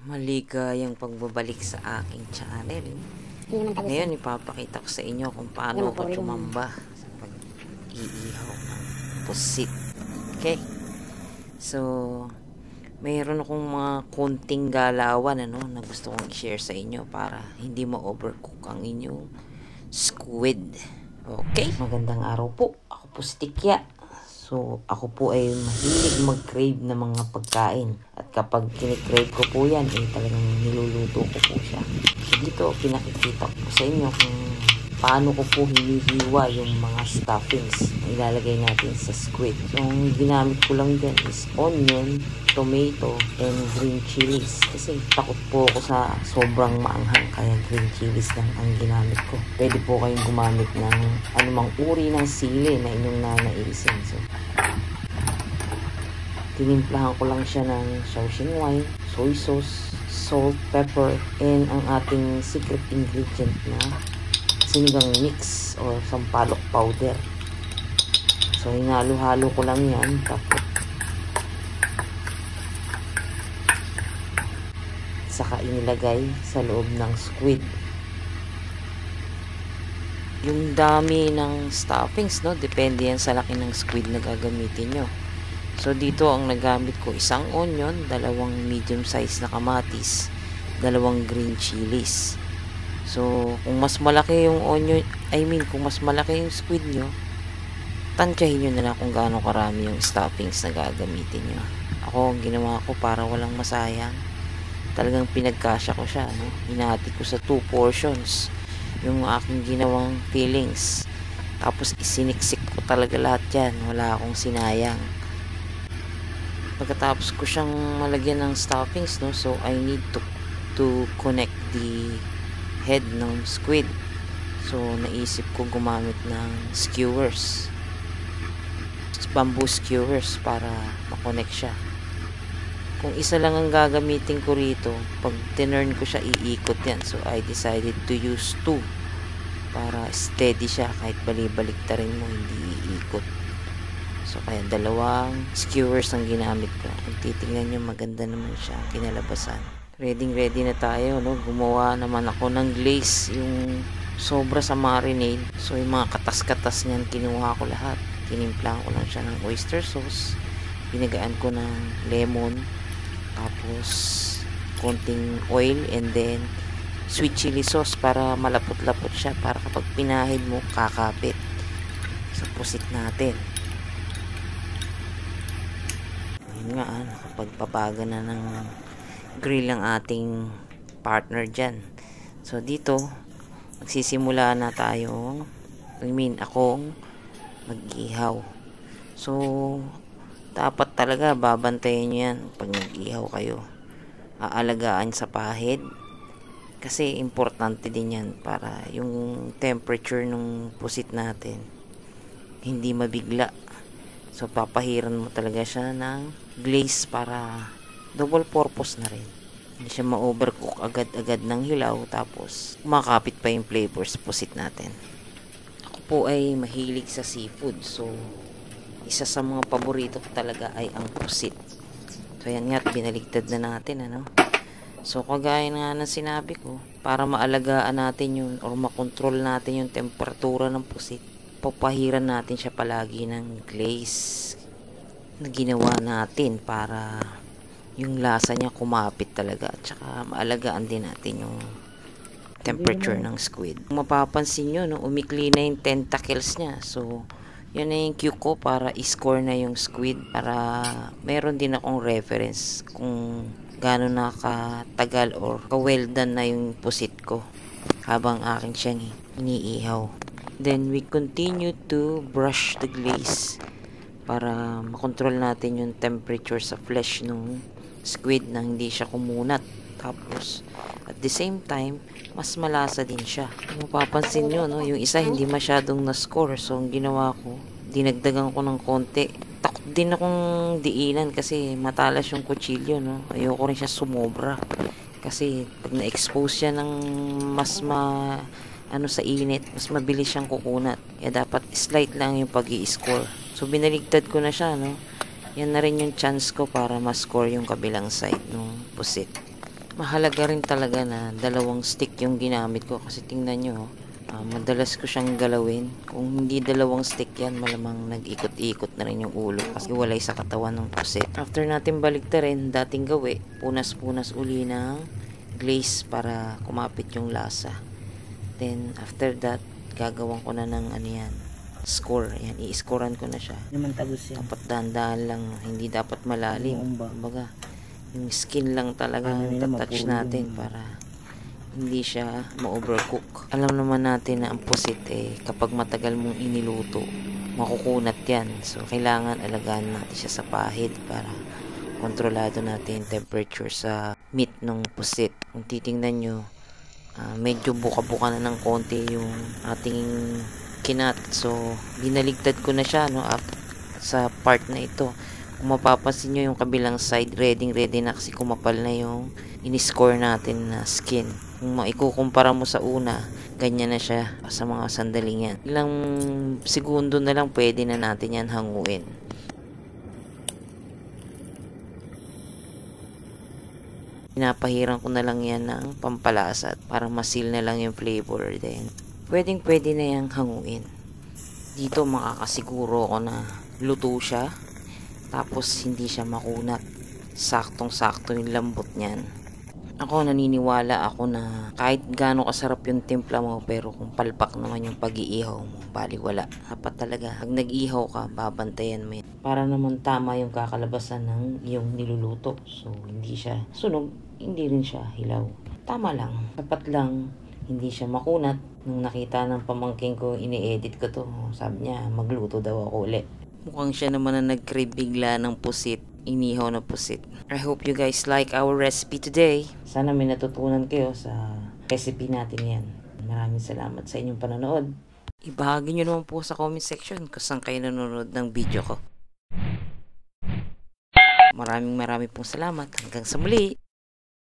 Maligayang pagbabalik sa aking channel. Ngayon, ipapakita ko sa inyo kung paano ako tumamba sa pag-iihaw ng pusit. Okay? So, mayroon akong mga konting galawan na gusto kong i-share sa inyo para hindi ma-overcook ang inyong squid. Okay? Magandang araw po. Ako po si Tikya. So, ako po ay mahilig mag-crave ng mga pagkain. At kapag kinikrave ko po yan, talagang niluluto ko po siya. So, dito, pinakikita ko sa inyo kung paano ko po hinihiwa yung mga stuffings na ilalagay natin sa squid. So, ang ginamit ko lang dyan is onion, tomato, and green chilies. Kasi takot po ako sa sobrang maanghang, kaya green chilies lang ang ginamit ko. Pwede po kayong gumamit ng anumang uri ng sili na inyong nanaisin. So, tinimplahan ko lang siya ng Shaoxing soy sauce, salt, pepper, and ang ating secret ingredient na sinigang mix or sampalok powder. So, hinalo-halo ko lang yan. Tapos, saka inilagay sa loob ng squid. Yung dami ng stuffings, depende yan sa laki ng squid na gagamitin nyo. So, dito ang nagamit ko, isang onion, dalawang medium size na kamatis, dalawang green chilies. So, kung mas malaki yung onion, kung mas malaki yung squid nyo, tansyahin nyo na lang kung gaano karami yung stuffings na gagamitin nyo. Ako, ang ginawa ko para walang masayang, talagang pinagkasya ko siya, hinati ko sa 2 portions yung aking ginawang fillings. Tapos isiniksik ko talaga lahat yan, wala akong sinayang. Pagkatapos ko siyang malagyan ng stuffings, so I need to connect the head ng squid. So naisip ko gumamit ng skewers, bamboo skewers, para makonect siya. Kung isa lang ang gagamitin ko rito, pag tinurn ko siya, iikot yan. So, I decided to use 2 para steady siya kahit balibalik ta rin mo, hindi iikot. So, kaya 2 skewers ang ginamit ko. Kung titingnan nyo, maganda naman siya kinalabasan. Ready na tayo, Gumawa naman ako ng glaze, yung sobra sa marinade. So, yung mga katas-katas niyan, kinuha ko lahat. Tinimplahan ko lang siya ng oyster sauce. Pinagaan ko ng lemon. Tapos, konting oil, and then sweet chili sauce para malapot-lapot siya, para kapag pinahid mo, kakapit sa pusit natin. Ayun nga, nakapagpapaga na ng grill ang ating partner dyan. So, dito, magsisimula na tayong, akong mag-ihaw. So, dapat talaga babantayan nyo yan pag nag-ihaw kayo. Aalagaan sa pahid. Kasi importante din yan para yung temperature ng pusit natin hindi mabigla. So, papahiran mo talaga siya ng glaze para double purpose na rin. Hindi siya ma-overcook agad-agad ng hilaw, tapos kumakapit pa yung flavor sa pusit natin. Ako po ay mahilig sa seafood. So, isa sa mga paborito ko talaga ay ang pusit. So, yan nga, binaligtad na natin, So, kagaya nga ng sinabi ko, para maalagaan natin yun or makontrol natin yung temperatura ng pusit, papahiran natin siya palagi ng glaze na ginawa natin para yung lasa niya kumapit talaga, at saka maalagaan din natin yung temperature ng squid. Kung mapapansin nyo, umikli na yung tentacles niya. So, yan na yung cue ko para i-score na yung squid, para meron din akong reference kung gaano na katagal or ka-well done na yung pusit ko habang aking siyang iniihaw. Then we continue to brush the glaze para makontrol natin yung temperature sa flesh ng squid na hindi siya kumunat. Tapos at the same time, mas malasa din siya. Kung mapapansin nyo, yung isa hindi masyadong na-score. So, ang ginawa ko, dinagdagan ko ng konti. Takot din akong diinan kasi matalas yung kutsilyo, Ayoko rin siya sumobra. Kasi pag na-expose siya ng mas sa init, mas mabilis siyang kukunat. Kaya dapat slight lang yung pag-i-score. So, binaligtad ko na siya, Yan na rin yung chance ko para ma-score yung kabilang side ng pusit. Mahalaga rin talaga na dalawang stick yung ginamit ko kasi tingnan nyo, madalas ko siyang galawin. Kung hindi dalawang stick yan, malamang nag-ikot-ikot na rin yung ulo kasi walay sa katawan ng pusit. After natin baliktarin, dating gawi, punas-punas uli ng glaze para kumapit yung lasa. Then after that, gagawan ko na ng ano yan, score. Yan, i-scorean ko na siya. Naman tagos yan. Dapat dahan-dahan lang, hindi dapat malalim. Kumbaga, yung skin lang talaga touch natin para hindi siya ma-overcook. Alam naman natin na ang pusit kapag matagal mong iniluto, makukunat yan. So, kailangan alagaan natin siya sa pahid para kontrolado natin temperature sa meat ng pusit. Kung titingnan nyo, medyo buka-buka na ng konti yung ating kinat. So, binaligtad ko na siya sa part na ito. Kung mapapansin nyo yung kabilang side, ready na kasi kumapal na yung in-score natin na skin. Kung maikukumpara mo sa una, ganyan na siya sa mga sandaling yan. Ilang segundo na lang pwede na natin yan hanguin. Pinapahiran ko na lang yan ng pampalasa para masil na lang yung flavor. Then, pwede na yung hanguin. Dito makakasiguro ko na luto siya. Tapos hindi siya makunat. Saktong-sakto yung lambot niyan. Ako naniniwala ako na kahit gaano kasarap yung timpla mo, pero kung palpak naman yung pag-iihaw mo, baliwala. Dapat talaga, pag nag-ihaw ka, babantayan mo yan. Para naman tama yung kakalabasan ng iyong niluluto. So, hindi siya sunog, hindi rin siya hilaw. Tama lang. Dapat lang, hindi siya makunat. Nung nakita ng pamangking ko, ini-edit ko to. Sabi niya, magluto daw ako ulit. Mukhang siya naman na nag-crave bigla ng pusit. Inihaw na pusit. I hope you guys like our recipe today. Sana may natutunan kayo sa recipe natin yan. Maraming salamat sa inyong panonood. Ibahagi nyo naman po sa comment section kung saan kayo nanonood ng video ko. Maraming pong salamat. Hanggang sa muli.